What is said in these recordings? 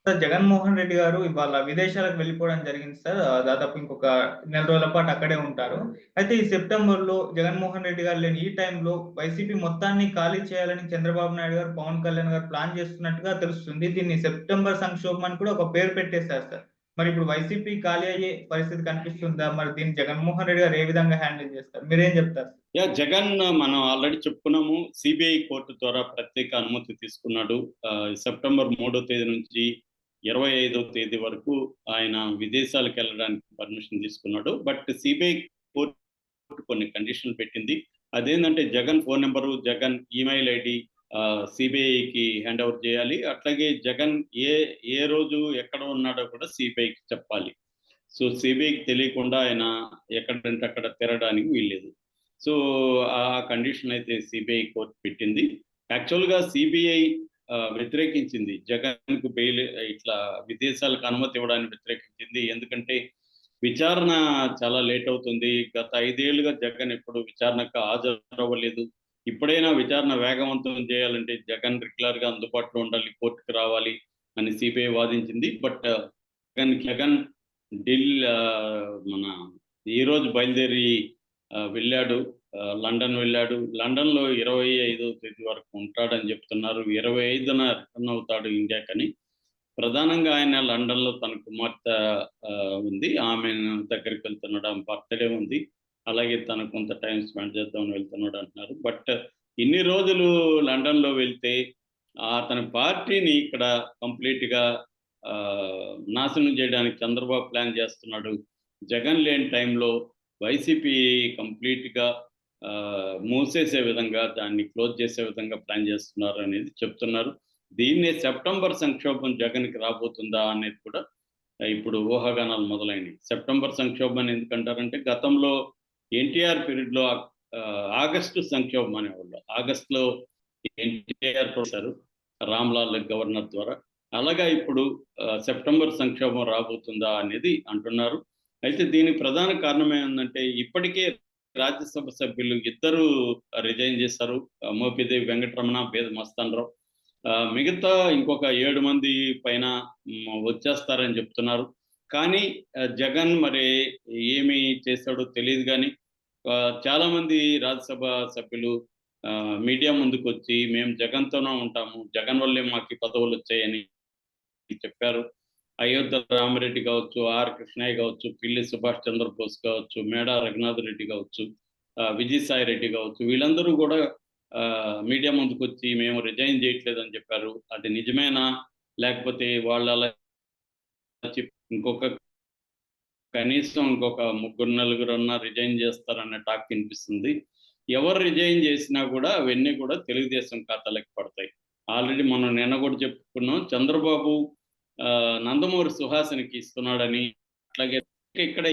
Sir Jaganmohan Reddy గారు ఇవాళ విదేశాలకు వెళ్ళిపోవడం జరిగింది సార్. దాదాపు ఇంకొక నెల రోజుల పాటు అక్కడే ఉంటారు. అయితే ఈ సెప్టెంబర్‌లో జగన్మోహన్ రెడ్డి గారు లేని ఈ టైంలో వైసీపీ మొత్తాన్ని ఖాళీ చేయాలని చంద్రబాబు నాయుడు గారు, పవన్ కళ్యాణ్ గారు ప్లాన్ చేస్తున్నట్టుగా తెలుస్తుంది. దీన్ని సెప్టెంబర్ సంక్షోభం అని కూడా ఒక పేరు పెట్టేశారు సార్. మరి ఇప్పుడు వైసీపీ ఖాళీ అయ్యే పరిస్థితి కనిపిస్తుందా? మరి దీన్ని జగన్మోహన్ రెడ్డి గారు ఏ విధంగా హ్యాండిల్ చేస్తారు? మీరేం చెప్తారు? జగన్ మనం ఆల్రెడీ చెప్పుకున్నాము. సిబిఐ కోర్టు ద్వారా ప్రత్యేక అనుమతి తీసుకున్నాడు. సెప్టెంబర్ 3వ తేదీ నుంచి 25వ తేదీ వరకు ఆయన విదేశాలకు వెళ్ళడానికి పర్మిషన్ తీసుకున్నాడు. బట్ సిబిఐ కోర్టు కొన్ని కండిషన్లు పెట్టింది. అదేంటంటే Jagan phone number, Jagan email ID సిబిఐకి హ్యాండ్ ఓవర్ చేయాలి. అట్లాగే జగన్ ఏ ఏ రోజు ఎక్కడ ఉన్నాడో కూడా సిబిఐకి చెప్పాలి. సో సిబిఐకి తెలియకుండా ఆయన ఎక్కడంటే అక్కడ తిరగడానికి వీల్లేదు. సో ఆ కండిషన్ అయితే సిబిఐ కోర్టు పెట్టింది. యాక్చువల్గా సిబిఐ వ్యతిరేకించింది జగన్కు బెయిల్ ఇట్లా విదేశాలకు అనుమతి ఇవ్వడానికి వ్యతిరేకించింది. ఎందుకంటే విచారణ చాలా లేట్ అవుతుంది. గత 5 ఏళ్లుగా జగన్ ఎప్పుడు విచారణకు హాజరవ్వలేదు. ఇప్పుడైనా విచారణ వేగవంతం చేయాలంటే జగన్ రెగ్యులర్గా అందుబాటులో ఉండాలి, కోర్టుకు రావాలి అని సిబిఐ వాదించింది. బట్ జగన్ మన ఈరోజు బయలుదేరి వెళ్ళాడు, లండన్ వెళ్ళాడు. లండన్లో 25వ తేదీ వరకు ఉంటాడని చెప్తున్నారు. 25న రిటర్న్ అవుతాడు ఇండియాకని. ప్రధానంగా ఆయన లండన్లో తన కుమార్తె ఉంది, ఆమె దగ్గరికి వెళ్తున్నాడు. ఆమె బర్త్డే ఉంది, అలాగే తను కొంత టైం స్పెండ్ చేద్దామని వెళ్తున్నాడు అంటున్నారు. బట్ ఇన్ని రోజులు లండన్లో వెళ్తే అతని పార్టీని ఇక్కడ కంప్లీట్గా నాశనం చేయడానికి చంద్రబాబు ప్లాన్ చేస్తున్నాడు. జగన్ లేని టైంలో వైసీపీ కంప్లీట్గా మూసేసే విధంగా, దాన్ని క్లోజ్ చేసే విధంగా ప్లాన్ చేస్తున్నారు అనేది చెప్తున్నారు. దీన్నే సెప్టెంబర్ సంక్షోభం జగన్కి రాబోతుందా అనేది కూడా ఇప్పుడు ఊహాగానాలు మొదలైనవి. సెప్టెంబర్ సంక్షోభం ఎందుకంటారంటే గతంలో ఎన్టీఆర్ పీరియడ్లో ఆగస్టు సంక్షోభం అనేవాళ్ళు. ఆగస్టులో ఎన్టీఆర్ చేశారు రామ్లాల్ గవర్నర్ ద్వారా. అలాగా ఇప్పుడు సెప్టెంబర్ సంక్షోభం రాబోతుందా అనేది అంటున్నారు. అయితే దీనికి ప్రధాన కారణం ఏంటంటే ఇప్పటికే రాజ్యసభ సభ్యులు ఇద్దరు రిజైన్ చేశారు. మోపిదేవి వెంకటరమణ, బేద మస్తానరావు. మిగతా ఇంకొక 7 మంది పైన వచ్చేస్తారని చెప్తున్నారు. కానీ జగన్ మరి ఏమి చేశాడో తెలియదు. కానీ చాలామంది రాజ్యసభ సభ్యులు మీడియా ముందుకు వచ్చి మేము జగన్తోనే ఉంటాము, జగన్ వల్లే మాకు పదవులు వచ్చాయని చెప్పారు. అయోధ్య రామిరెడ్డి కావచ్చు, ఆర్ కృష్ణయ్య కావచ్చు, పిల్లి సుభాష్ చంద్రబోస్ కావచ్చు, మేడా రఘునాథ్ రెడ్డి కావచ్చు, విజయసాయి రెడ్డి కావచ్చు, వీళ్ళందరూ కూడా మీడియా ముందుకు వచ్చి మేము రిజైన్ చేయట్లేదని చెప్పారు. అది నిజమేనా, లేకపోతే వాళ్ళు అలా ఇంకొక కనీసం ఇంకొక 3-4 రిజైన్ చేస్తారన్న టాక్ వినిపిస్తుంది. ఎవరు రిజైన్ చేసినా కూడా అవన్నీ కూడా తెలుగుదేశం ఖాతాలకు పడతాయి. ఆల్రెడీ మనం నిన్న కూడా చెప్పుకున్నాం, చంద్రబాబు నందమూరి సుహాసినికి ఇస్తున్నాడని. అట్లాగే ఇక్కడ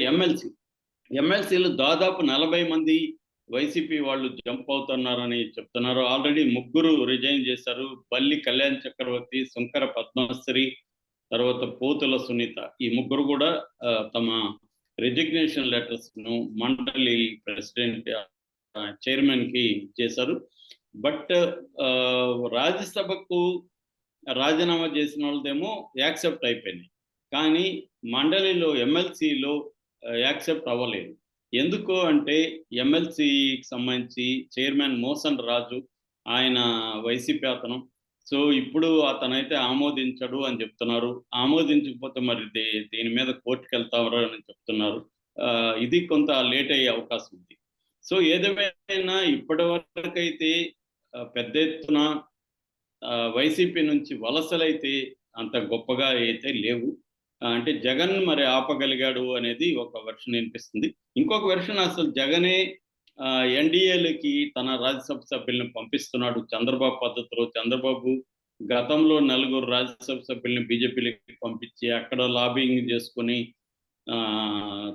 ఎమ్మెల్సీలు దాదాపు 40 మంది వైసీపీ వాళ్ళు జంప్ అవుతున్నారని చెప్తున్నారు. ఆల్రెడీ 3 రిజైన్ చేశారు. బల్లి కళ్యాణ్ చక్రవర్తి, శంకర పద్మశ్రీ, తర్వాత పోతుల సునీత. ఈ 3 కూడా తమ రిజిగ్నేషన్ లెటర్స్ను మండలి ప్రెసిడెంట్, చైర్మన్కి చేశారు. బట్ రాజ్యసభకు రాజీనామా చేసిన వాళ్ళదేమో యాక్సెప్ట్ అయిపోయింది, కానీ మండలిలో ఎమ్మెల్సీలో యాక్సెప్ట్ అవ్వలేదు. ఎందుకు అంటే ఎమ్మెల్సీకి సంబంధించి చైర్మన్ మోసన్ రాజు, ఆయన వైసీపీ అతను. సో ఇప్పుడు అతనైతే ఆమోదించడు అని చెప్తున్నారు. ఆమోదించకపోతే మరి దీని మీద కోర్టుకు వెళ్తారు అని చెప్తున్నారు. ఇది కొంత లేట్ అయ్యే అవకాశం ఉంది. సో ఏదేమైనా ఇప్పటి వరకైతే పెద్ద ఎత్తున వైసీపీ నుంచి వలసలైతే అంత గొప్పగా అయితే లేవు. అంటే జగన్ మరి ఆపగలిగాడు అనేది ఒక వెర్షన్ వినిపిస్తుంది. ఇంకొక వెర్షన్ అసలు జగనే ఎన్డీఏలకి తన రాజ్యసభ సభ్యులను పంపిస్తున్నాడు చంద్రబాబు పద్ధతిలో. చంద్రబాబు గతంలో 4 రాజ్యసభ సభ్యుల్ని బీజేపీకి పంపించి అక్కడ లాబింగ్ చేసుకొని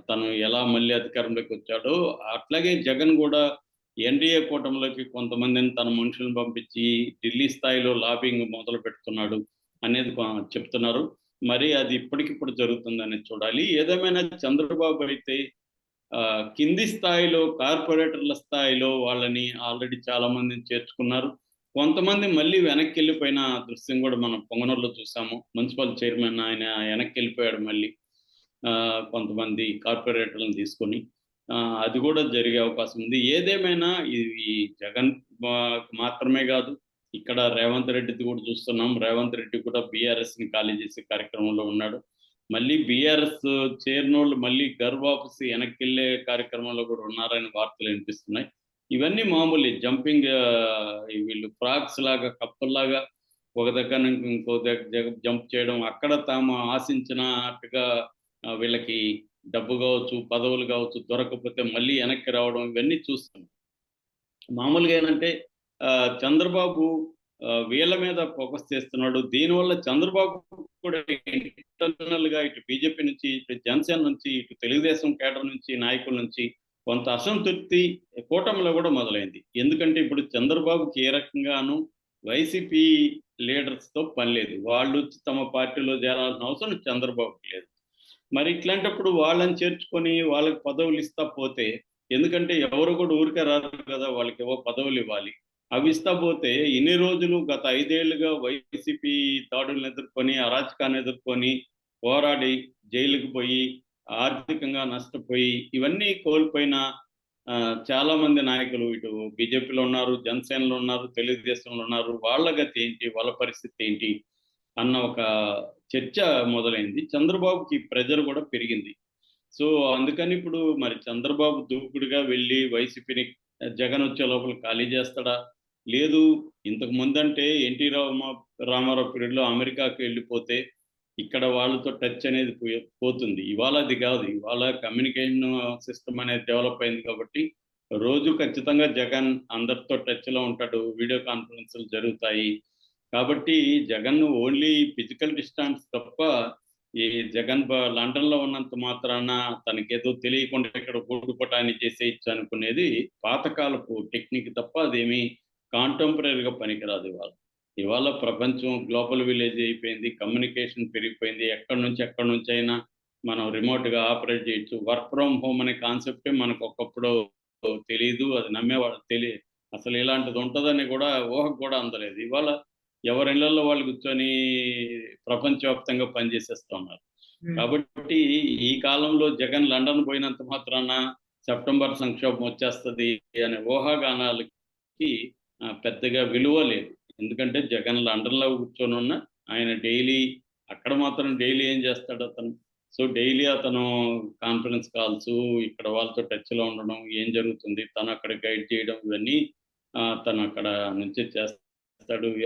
తను ఎలా మళ్ళీ అధికారంలోకి వచ్చాడో, అట్లాగే జగన్ కూడా ఎన్డీఏ కూటమిలోకి కొంతమందిని తన మనుషులను పంపించి ఢిల్లీ స్థాయిలో లాబింగ్ మొదలు పెడుతున్నాడు అనేది చెప్తున్నారు. మరి అది ఇప్పటికిప్పుడు జరుగుతుందని చూడాలి. ఏదేమైనా చంద్రబాబు అయితే కింది స్థాయిలో కార్పొరేటర్ల స్థాయిలో వాళ్ళని ఆల్రెడీ చాలా మందిని చేర్చుకున్నారు. కొంతమంది మళ్ళీ వెనక్కి వెళ్ళిపోయిన దృశ్యం కూడా మనం పొంగనూరులో చూసాము. మున్సిపల్ చైర్మన్ ఆయన వెనక్కి వెళ్ళిపోయాడు మళ్ళీ. కొంతమంది కార్పొరేటర్లను తీసుకొని. అది కూడా జరిగే అవకాశం ఉంది. ఏదేమైనా ఈ జగన్ మాత్రమే కాదు, ఇక్కడ రేవంత్ రెడ్డిది కూడా చూస్తున్నాం. రేవంత్ రెడ్డి కూడా బీఆర్ఎస్‌ని ఖాళీ చేసే కార్యక్రమంలో ఉన్నాడు. మళ్ళీ బీఆర్ఎస్ చేరినోళ్ళు మళ్ళీ గర్ వాపసి వెనక్కెళ్ళే కార్యక్రమంలో కూడా ఉన్నారని వార్తలు వినిపిస్తున్నాయి. ఇవన్నీ మామూలే. జంపింగ్ వీళ్ళు ఫ్రాగ్స్ లాగా, కప్పల్లాగా ఒక దగ్గర నుంచి ఇంకో దగ్గర జంప్ చేయడం, అక్కడ తాము ఆశించినట్టుగా వీళ్ళకి డబ్బు కావచ్చు, పదవులు కావచ్చు దొరకకపోతే మళ్ళీ వెనక్కి రావడం, ఇవన్నీ చూస్తున్నాం. మామూలుగా ఏంటంటే చంద్రబాబు వీళ్ళ మీద ఫోకస్ చేస్తున్నాడు. దీనివల్ల చంద్రబాబు కూడా ఇంటర్నల్‌గా ఇటు బీజేపీ నుంచి, ఇటు జనసేన నుంచి, ఇటు తెలుగుదేశం కేడర్ నుంచి, నాయకుల నుంచి కొంత అసంతృప్తి కూటమిలో కూడా మొదలైంది. ఎందుకంటే ఇప్పుడు చంద్రబాబుకి ఏ రకంగాను వైసీపీ లీడర్స్‌తో పని లేదు. వాళ్ళు తమ పార్టీలో చేరాల్సిన అవసరం చంద్రబాబుకి లేదు. మరి ఇట్లాంటప్పుడు వాళ్ళని చేర్చుకొని వాళ్ళకి పదవులు ఇస్తా పోతే, ఎందుకంటే ఎవరు కూడా ఊరికే రారు కదా! వాళ్ళకేవో పదవులు ఇవ్వాలి. అవి ఇస్తా పోతే ఇన్ని రోజులు గత 5 ఏళ్లుగా వైసీపీ దాడులను ఎదుర్కొని, అరాచకాన్ని ఎదుర్కొని, పోరాడి జైలుకి పోయి, ఆర్థికంగా నష్టపోయి, ఇవన్నీ కోల్పోయిన చాలా మంది నాయకులు ఇటు బీజేపీలో ఉన్నారు, జనసేనలో ఉన్నారు, తెలుగుదేశంలో ఉన్నారు. వాళ్ళ గతి ఏంటి? వాళ్ళ పరిస్థితి ఏంటి? అన్న ఒక చర్చ మొదలైంది. చంద్రబాబుకి ప్రెషర్ కూడా పెరిగింది. సో, అందుకని ఇప్పుడు మరి చంద్రబాబు దూకుడుగా వెళ్లి వైసీపీని జగన్ వచ్చే లోపల ఖాళీ చేస్తాడా? లేదు, ఇంతకు ముందంటే ఎన్టీ రామారావు పీరియడ్‌లో అమెరికాకి వెళ్ళిపోతే ఇక్కడ వాళ్ళతో టచ్ అనేది పోతుంది. ఇవాళ అది కాదు. ఇవాళ కమ్యూనికేషన్ సిస్టమ్ అనేది డెవలప్ అయింది కాబట్టి రోజు ఖచ్చితంగా జగన్ అందరితో టచ్‌లో ఉంటాడు. వీడియో కాన్ఫరెన్స్‌లు జరుగుతాయి. కాబట్టి జగన్ ఓన్లీ ఫిజికల్ డిస్టెన్స్ తప్ప ఈ జగన్ లండన్‌లో ఉన్నంత మాత్రాన తనకేదో తెలియకుండా ఇక్కడ గూడు పటాన్ని చేసేయొచ్చు అనుకునేది పాతకాలపు టెక్నిక్ తప్ప అదేమీ కాంటెంపరరీగా పనికిరాదు ఇవాళ. ఇవాళ ప్రపంచం గ్లోబల్ విలేజ్ అయిపోయింది. కమ్యూనికేషన్ పెరిగిపోయింది. ఎక్కడి నుంచైనా మనం రిమోట్‌గా ఆపరేట్ చేయొచ్చు. వర్క్ ఫ్రమ్ హోమ్ అనే కాన్సెప్టే మనకు ఒకప్పుడు తెలీదు. అది నమ్మేవాళ్ళు అసలు ఇలాంటిది ఉంటదని కూడా ఊహకు కూడా అందలేదు. ఇవాళ ఎవరి ఇళ్లల్లో వాళ్ళు కూర్చొని ప్రపంచవ్యాప్తంగా పనిచేసేస్తున్నారు. హ్మ్. కాబట్టి ఈ కాలంలో జగన్ లండన్ పోయినంత మాత్రాన సెప్టెంబర్ సంక్షోభం వచ్చేస్తది అనే ఊహాగానాలకి పెద్దగా విలువ లేదు. ఎందుకంటే జగన్ లండన్‌లో కూర్చొనున్న ఆయన అక్కడ మాత్రం డైలీ ఏం చేస్తాడు అతను? సో, డైలీ అతను కాన్ఫరెన్స్ కాల్సు, ఇక్కడ వాళ్ళతో టచ్‌లో ఉండడం, ఏం జరుగుతుంది, తను అక్కడ గైడ్ చేయడం, ఇవన్నీ తను అక్కడ నుంచి చేస్తాడు.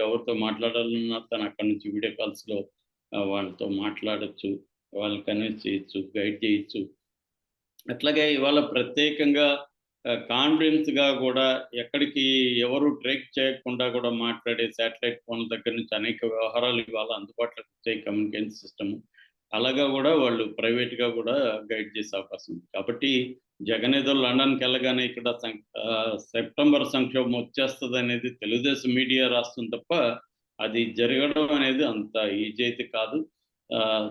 ఎవరితో మాట్లాడాలన్నా తను అక్కడి నుంచి వీడియో కాల్స్‌లో వాళ్ళతో మాట్లాడొచ్చు. వాళ్ళని కన్విన్స్ చేయొచ్చు, గైడ్ చేయొచ్చు. అట్లాగే ఇవాళ ప్రత్యేకంగా కాన్ఫిడెన్స్‌గా గూడా ఎక్కడికి ఎవరు ట్రేక్ చేయకుండా కూడా మాట్లాడే శాటిలైట్ ఫోన్ల దగ్గర నుంచి అనేక వ్యవహారాలు ఇవాళ అందుబాటులోకి వచ్చాయి కమ్యూనికేషన్ సిస్టమ్. అలాగా గూడా వాళ్ళు ప్రైవేట్‌గా గూడా గైడ్ చేసే అవకాశం ఉంది. కాబట్టి జగన్ ఏదో లండన్‌కెళ్ళగానే ఇక్కడ సెప్టెంబర్ సంక్షోభం వచ్చేస్తదనేది తెలుగుదేశం మీడియా రాస్తుంది తప్ప, అది జరగడం అనేది అంత ఈజీ అయితే కాదు.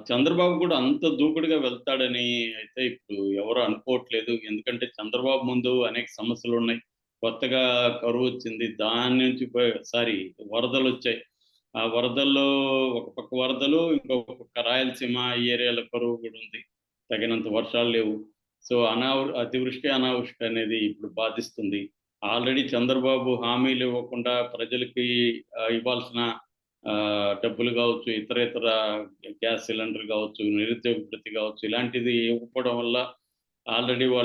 చంద్రబాబు కూడా అంత దూకుడుగా వెళ్తాడని అయితే ఇప్పుడు ఎవరు అనుకోవట్లేదు. ఎందుకంటే చంద్రబాబు ముందు అనేక సమస్యలున్నాయి. కొత్తగా కరువొచ్చింది. దాని నుంచి వరదలొచ్చాయి. ఆ వరదల్లో ఒక పక్క వరదలు, ఇంకో పక్క రాయలసీమ ఈ ఏరియాలో కరువు కూడా ఉంది. తగినంత వర్షాలు లేవు. సో, అతివృష్టి, అనావృష్టి అనేది ఇప్పుడు బాధిస్తుంది. ఆల్రెడీ చంద్రబాబు హామీలు ఇవ్వకుండా ప్రజలకి ఇవ్వాల్సిన డబ్బులు కావచ్చు, ఇతర గ్యాస్ సిలిండర్ కావచ్చు, నిరుద్యోగ భృతి కావచ్చు, ఇలాంటిది ఇవ్వకపోవడం వల్ల ఆల్రెడీ వాళ్ళు